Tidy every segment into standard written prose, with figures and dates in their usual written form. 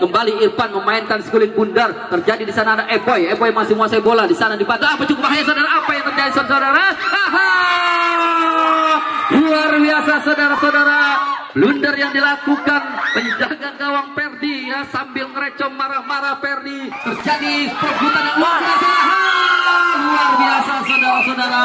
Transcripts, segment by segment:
Kembali Irfan memainkan skuling bundar. Terjadi di sana ada Eboy. Eboy masih menguasai bola. Di sana dibantu. Apa cukup bahaya saudara? Apa yang terjadi saudara? Aha! Luar biasa saudara-saudara. Blunder yang dilakukan penjaga gawang Perdi ya, sambil ngerecom marah-marah Perdi. Terjadi perebutan yang luar biasa. Luar biasa saudara-saudara.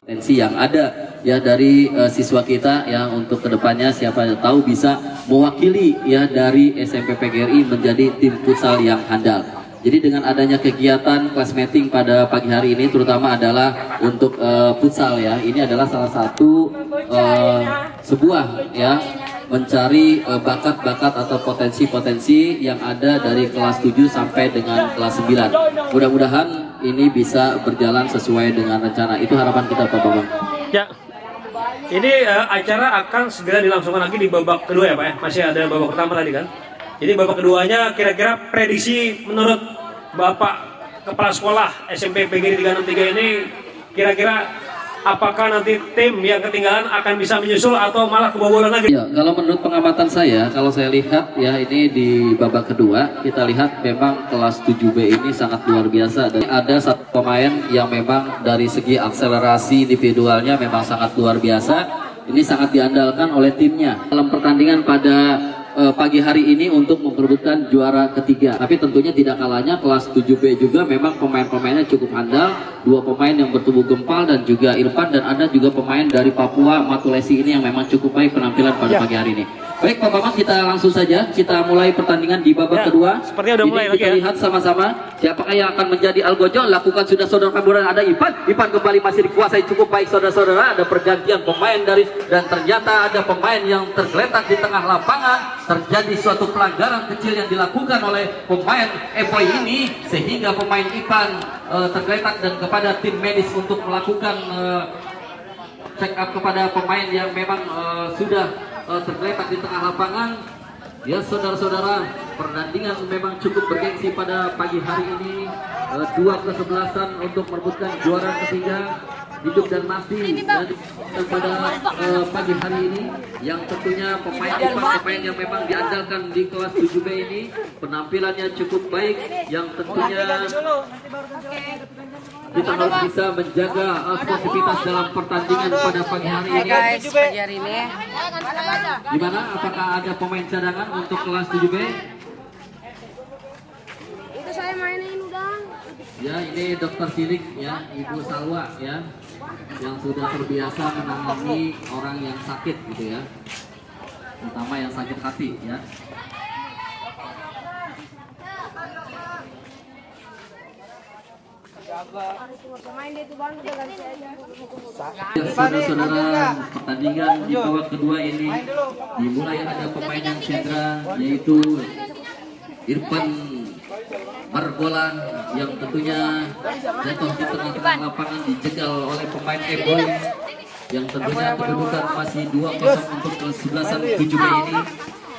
Potensi yang ada ya dari siswa kita ya, untuk kedepannya siapa yang tahu bisa mewakili ya dari SMP PGRI menjadi tim futsal yang handal. Jadi dengan adanya kegiatan class meeting pada pagi hari ini terutama adalah untuk futsal ya, ini adalah salah satu sebuah ya mencari bakat-bakat atau potensi-potensi yang ada dari kelas 7 sampai dengan kelas 9. Mudah-mudahan ini bisa berjalan sesuai dengan rencana. Itu harapan kita Pak Bambang. Ya. Ini acara akan segera dilangsungkan lagi di babak kedua ya Pak ya. Masih ada babak pertama tadi kan. Jadi babak keduanya kira-kira prediksi menurut Bapak Kepala Sekolah SMP PGRI 363 ini kira-kira apakah nanti tim yang ketinggalan akan bisa menyusul atau malah kebobolan lagi? Ya, kalau menurut pengamatan saya, kalau saya lihat ya ini di babak kedua kita lihat memang kelas 7B ini sangat luar biasa dan ada satu pemain yang memang dari segi akselerasi individualnya memang sangat luar biasa. Ini sangat diandalkan oleh timnya dalam pertandingan pada pagi hari ini untuk memperebutkan juara ketiga. Tapi tentunya tidak kalahnya kelas 7B juga memang pemain-pemainnya cukup handal. Dua pemain yang bertubuh gempal dan juga Irfan, dan ada juga pemain dari Papua Matulesi ini yang memang cukup baik penampilan pada pagi hari ini. Baik Pak Bambang, kita langsung saja kita mulai pertandingan di babak kedua. Sepertinya udah mulai lagi kita lihat sama-sama siapakah yang akan menjadi algojo. Lakukan sudah saudara Kamburan, ada Ivan. Ivan kembali masih dikuasai cukup baik saudara-saudara. Ada pergantian pemain dari, dan ternyata ada pemain yang tergeletak di tengah lapangan. Terjadi suatu pelanggaran kecil yang dilakukan oleh pemain Eboy ini sehingga pemain Ivan tergeletak, dan kepada tim medis untuk melakukan check up kepada pemain yang memang sudah tergeletak di tengah lapangan. Ya saudara-saudara, pertandingan memang cukup bergengsi pada pagi hari ini. Dua kesebelasan untuk merebutkan juara ketiga hidup dan mati pada pagi hari ini, yang tentunya pemain yang memang diandalkan di kelas 7B ini penampilannya cukup baik, yang tentunya kita harus bisa menjaga sportivitas dalam pertandingan pada pagi hari ini. Gimana? Apakah ada pemain cadangan untuk kelas 7B? Itu saya mainin udah. Ya, ini Dokter Silik ya, Ibu Salwa ya, yang sudah terbiasa menangani orang yang sakit gitu ya, terutama yang sakit hati ya. Ya, saudara-saudara, pertandingan di babak kedua ini dimulai, ada pemain yang cedera yaitu Irfan Margolan yang tentunya jatuh di tengah-tengah lapangan, dijegal oleh pemain Eboy yang tentunya kedudukan masih 2-0 untuk kesebelasan 7B ini.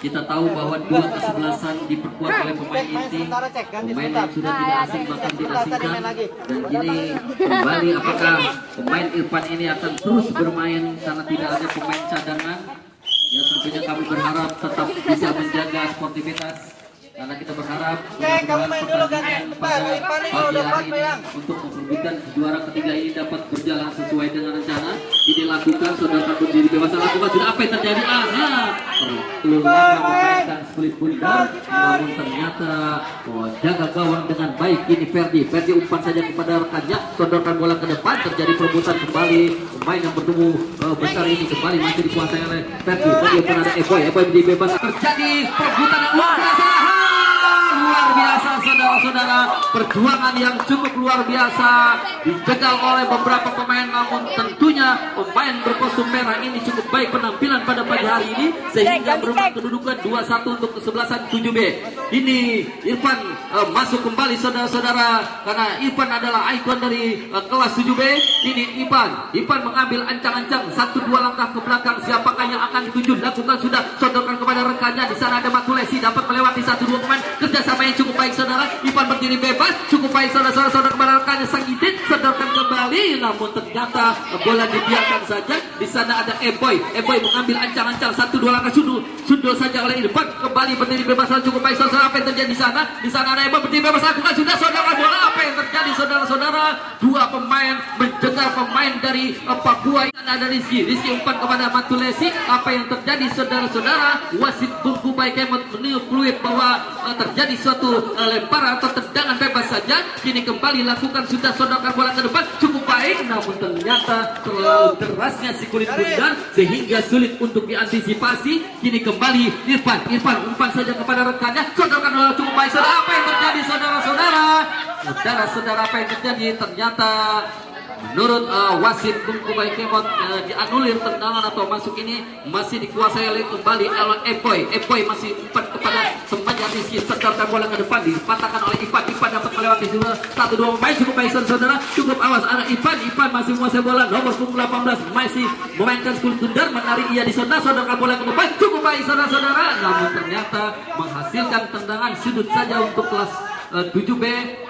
Kita tahu bahwa dua kesebelasan diperkuat oleh pemain inti, pemain yang sudah tidak asing bahkan diasingkan, dan ini kembali apakah pemain Irfan ini akan terus bermain karena tidak ada pemain cadangan. Ya tentunya kami berharap tetap bisa menjaga sportivitas, karena kita berharap pertandingan pada pagi hari ini untuk memperebutkan juara ketiga ini dapat berjalan sesuai dengan rencana. Ini lakukan, saudara berdiri bebas lakukan, sudah apa yang terjadi? Keluar memainkan split bundar, namun ternyata jaga gawang dengan baik ini Ferdi umpan saja kepada rekannya, sodorkan bola ke depan, terjadi perebutan kembali. Pemain yang bertubuh besar ini kembali masih dikuasai oleh Ferdi pun ada Eboy menjadi bebas, terjadi perebutan yang luar biasa saudara-saudara, perjuangan yang cukup luar biasa, dijegal oleh beberapa pemain, namun tentunya pemain berkostum merah ini cukup baik penampilan pada pagi hari ini sehingga berubah kedudukan 2-1 untuk kesebelasan 7B. Ini Irfan masuk kembali saudara-saudara, karena Irfan adalah ikon dari kelas 7B. Ini Irfan mengambil ancang-ancang 1-2 langkah ke belakang, siapakah yang akan dituju? Lakukan sudah, sodorkan kepada rekannya. Di sana ada Matulesi, dapat melewati 1-2 pemain, kerjasama yang cukup baik saudara. Ipan berdiri bebas, cukup baik saudara-saudara kembali rekannya Sangitin, sedorkan kembali, namun ternyata bola dibiarkan saja. Di sana ada Eboy mengambil ancang-ancang 1-2 langkah sundul saja oleh Irfan, kembali berdiri bebas, cukup baik saudara. Apa yang terjadi di sana? Di sana ada Eboy berdiri bebas, lakukan sudah saudara bola. Apa yang terjadi saudara-saudara? Dua pemain menjegal pemain dari Papua. Ada Rizky umpan kepada Matulesi. Apa yang terjadi saudara-saudara? Wasit Tunggu Baik meniup fluid bahwa terjadi suatu lemparan atau tendangan bebas saja. Kini kembali lakukan sudah saudara bola ke depan, cukup baik, namun ternyata terlalu derasnya si kulit bundar sehingga sulit untuk diantisipasi. Kini kembali Irfan umpan saja kepada rekannya, saudara bola cukup baik. Saudara, apa yang terjadi saudara-saudara? Saudara-saudara, apa yang terjadi? Ternyata menurut wasit Tunggu Baik dianulir tendangan atau masuk ini masih dikuasai oleh kembali Eboy masih umpan kepada Semaja Rizky, sedorkan bola ke depan dipatahkan oleh Ipan dapat melewati 1-2 pemain, cukup baik saudara, cukup awas ada Ipan masih menguasai bola, nomor punggung 18 masih memainkan skull bundar, menarik ia di zona, sedorkan bola ke depan, cukup baik saudara-saudara, namun ternyata menghasilkan tendangan sudut saja untuk kelas 7B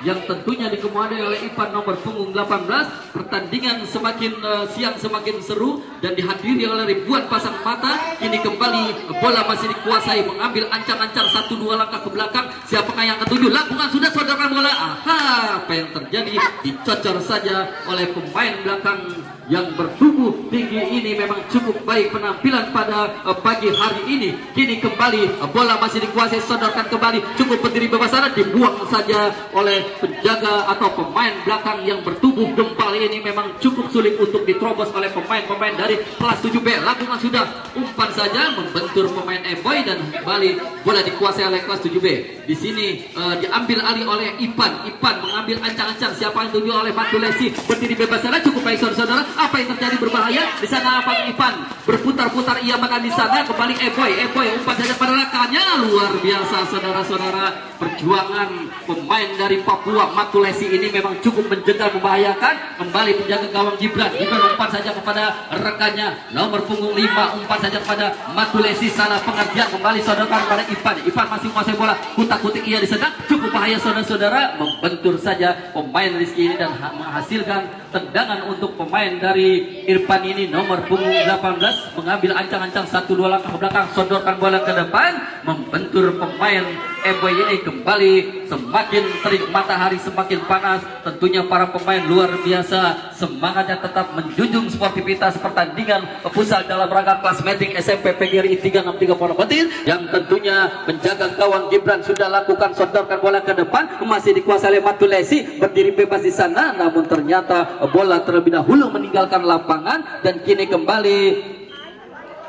yang tentunya dikemudikan oleh Ipan nomor punggung 18. Pertandingan semakin siang semakin seru dan dihadiri oleh ribuan pasang mata. Kini kembali bola masih dikuasai, mengambil ancang-ancang 1-2 langkah ke belakang. Siapakah yang ketujuh? Lakukan sudah saudara bola. Apa yang terjadi? Dicocor saja oleh pemain belakang yang bertubuh tinggi ini. Memang cukup baik penampilan pada pagi hari ini. Kini kembali bola masih dikuasai, sodorkan kembali, cukup berdiri bebas sana, dibuang saja oleh penjaga atau pemain belakang yang bertubuh gempal ini. Memang cukup sulit untuk diterobos oleh pemain-pemain dari kelas 7B. Lakukan sudah umpan saja, membentur pemain Eboy dan kembali bola dikuasai oleh kelas 7B. Di sini diambil alih oleh Ipan mengambil ancang-ancang, siapa yang tuju oleh Matulesi, berdiri bebas sana, cukup baik saudara-saudara. Apa yang terjadi? Berbahaya di sana. Apa Ipan berputar-putar ia makan di sana, kembali Eboy umpan saja pada rekannya. Luar biasa saudara-saudara, perjuangan pemain dari Papua Matulesi ini memang cukup menjegal, membahayakan. Kembali penjaga gawang Gibran umpan saja kepada rekannya nomor punggung 5, umpan saja kepada Matulesi, salah pengertian, kembali saudara kepada Ipan masih menguasai bola, kutak-kutik ia di sana, cukup bahaya saudara-saudara, membentur saja pemain Rizky ini dan menghasilkan tendangan untuk pemain dari Irfan ini nomor punggung 18, mengambil ancang-ancang 1-2 langkah ke belakang, sodorkan bola ke depan, membentur pemain Eboy ini. Kembali semakin terik matahari, semakin panas, tentunya para pemain luar biasa semangatnya tetap menjunjung sportivitas pertandingan futsal dalam rangka kelas meeting SMP PGRI 363 Pondok Betir, yang tentunya menjaga gawang Gibran sudah lakukan, sodorkan bola ke depan, masih dikuasai oleh Matulesi, berdiri bebas di sana, namun ternyata bola terlebih dahulu meninggalkan lapangan dan kini kembali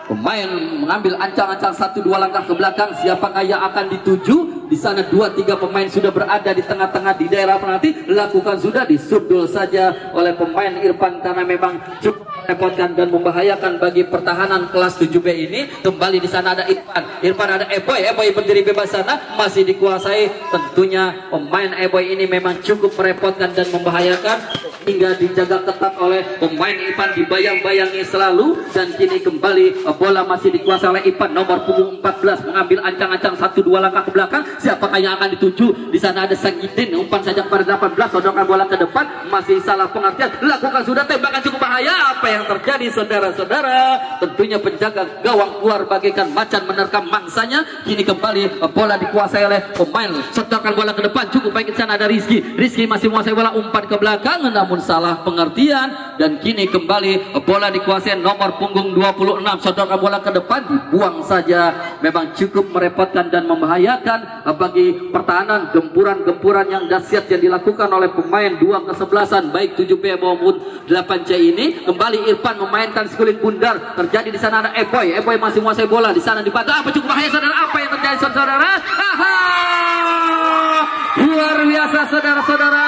pemain mengambil ancang-ancang 1-2 langkah ke belakang. Siapakah yang akan dituju? Di sana 2-3 pemain sudah berada di tengah-tengah di daerah penalti. Lakukan sudah, disundul saja oleh pemain Irfan karena memang cukup merepotkan dan membahayakan bagi pertahanan kelas 7B ini. Kembali di sana ada Irfan ada Eboy berdiri bebas sana, masih dikuasai. Tentunya pemain Eboy ini memang cukup merepotkan dan membahayakan hingga dijaga ketat oleh pemain Ipan, dibayang-bayangi selalu. Dan kini kembali bola masih dikuasai oleh Ipan nomor punggung 14, mengambil ancang-ancang 1-2 langkah ke belakang. Siapakah yang akan dituju? Di sana ada Sangitin, umpan saja kepada 18, sodorkan bola ke depan, masih salah pengertian, lakukan sudah, tembakan cukup bahaya. Apa yang terjadi saudara-saudara? Tentunya penjaga gawang keluar bagaikan macan menerkam mangsanya. Kini kembali bola dikuasai oleh pemain, sodorkan bola ke depan, cukup baik. Di sana ada Rizky masih menguasai bola, umpan ke belakang namun salah pengertian. Dan kini kembali bola dikuasai nomor punggung 26, sodorkan bola ke depan, dibuang saja. Memang cukup merepotkan dan membahayakan bagi pertahanan. Gempuran-gempuran yang dahsyat yang dilakukan oleh pemain dua kesebelasan baik 7B maupun 8C ini. Kembali Irfan memainkan skuling bundar, terjadi di sana ada Eboy masih menguasai bola, di sana dibantu. Apa cukup bahaya saudara? Apa yang terjadi saudara? Luar biasa saudara-saudara,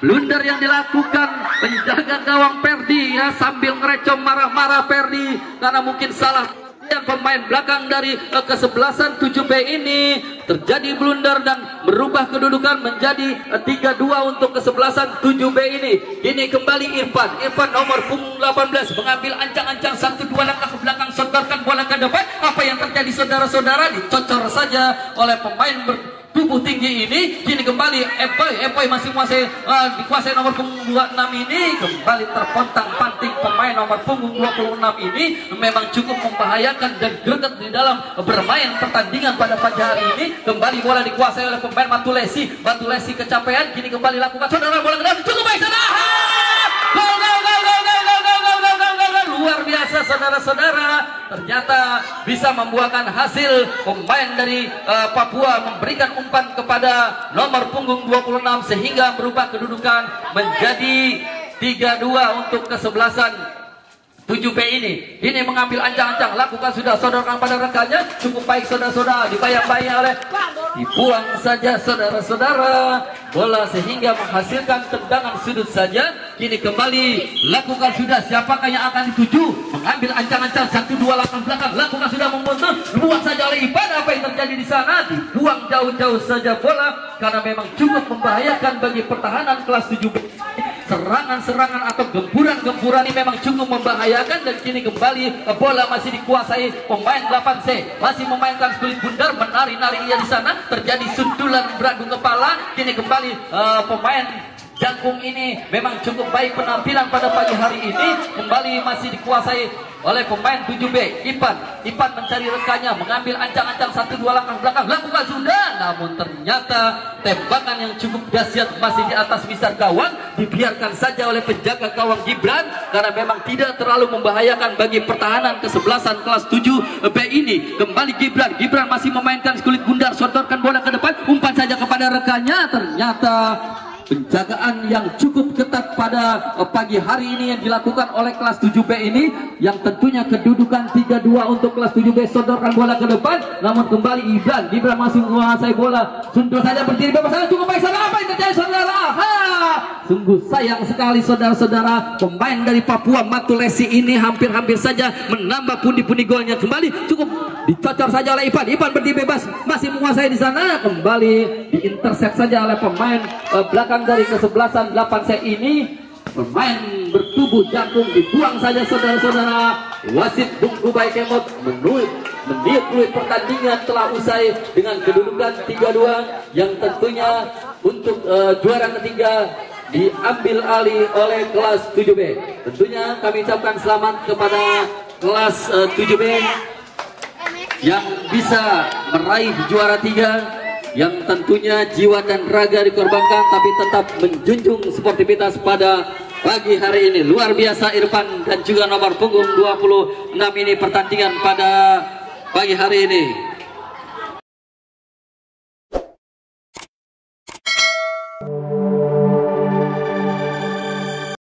blunder yang dilakukan penjaga gawang Perdi ya, sambil ngerecom marah-marah Perdi karena mungkin salah yang pemain belakang dari kesebelasan 7B ini. Terjadi blunder dan merubah kedudukan menjadi 3-2 untuk kesebelasan 7B ini. Ini kembali Irfan nomor punggung 18 mengambil ancang-ancang 1-2 langkah ke belakang, sodorkan bola ke depan. Apa yang terjadi saudara-saudara? Dicocor saja oleh pemain tubuh tinggi ini. Kini kembali Epoy masih dikuasai nomor punggung 26 ini, kembali terpontang-panting pemain nomor punggung 26 ini, memang cukup membahayakan dan greget di dalam bermain pertandingan pada pagi hari ini. Kembali bola dikuasai oleh pemain Matulesi kecapean, kini kembali lakukan saudara bola ke dalam, cukup baik saudara. Gol, luar biasa saudara-saudara, ternyata bisa membuahkan hasil. Pemain dari Papua memberikan umpan kepada nomor punggung 26 sehingga berubah kedudukan menjadi 3-2 untuk kesebelasan 7B ini mengambil ancang-ancang, lakukan sudah, sodorkan pada rekannya, cukup baik saudara-saudara, dibayang-bayang oleh, dibuang saja saudara-saudara bola sehingga menghasilkan tendangan sudut saja. Kini kembali lakukan sudah, siapakah yang akan dituju, mengambil ancang-ancang 1-2 langkah belakang, lakukan sudah, membentuk, dibuang saja oleh Ipan. Apa yang terjadi di sana? Dibuang jauh-jauh saja bola karena memang cukup membahayakan bagi pertahanan kelas 7B. Serangan-serangan atau gempuran-gempuran ini memang cukup membahayakan. Dan kini kembali bola masih dikuasai pemain 8C, masih memainkan kulit bundar, menari-nari ia di sana, terjadi sundulan beradu kepala. Kini kembali pemain Jangkung ini memang cukup baik penampilan pada pagi hari ini, kembali masih dikuasai oleh pemain 7B. Ipan mencari rekannya, mengambil ancang-ancang 1-2 langkah belakang, lakukan sudah, namun ternyata tembakan yang cukup dahsyat masih di atas misar gawang, dibiarkan saja oleh penjaga gawang Gibran karena memang tidak terlalu membahayakan bagi pertahanan kesebelasan kelas 7B ini. Kembali Gibran masih memainkan kulit bundar, sodorkan bola ke depan, umpan saja kepada rekannya, ternyata penjagaan yang cukup ketat pada pagi hari ini yang dilakukan oleh kelas 7B ini, yang tentunya kedudukan 3-2 untuk kelas 7B. Sodorkan bola ke depan, namun kembali Gibran masih menguasai bola, sundul saja berdiri bebas saja, cukup baik saudara. Apa yang terjadi saudara? Sungguh sayang sekali saudara-saudara, pemain dari Papua Matulesi ini hampir-hampir saja menambah pundi-pundi golnya. Kembali cukup dicocor saja oleh Ipan berdiri bebas, masih menguasai di sana, kembali diintercept saja oleh pemain belakang dari kesebelasan 8C ini. Pemain bertubuh Jangkung dibuang saja saudara-saudara. Wasit Bung Kubai Kemot meniup pertandingan telah usai dengan kedudukan 3-2 yang tentunya untuk juara ketiga diambil alih oleh kelas 7B. Tentunya kami ucapkan selamat kepada kelas 7B yang bisa meraih juara 3, yang tentunya jiwa dan raga dikorbankan tapi tetap menjunjung sportivitas pada pagi hari ini. Luar biasa Irfan dan juga nomor punggung 26 ini pertandingan pada pagi hari ini.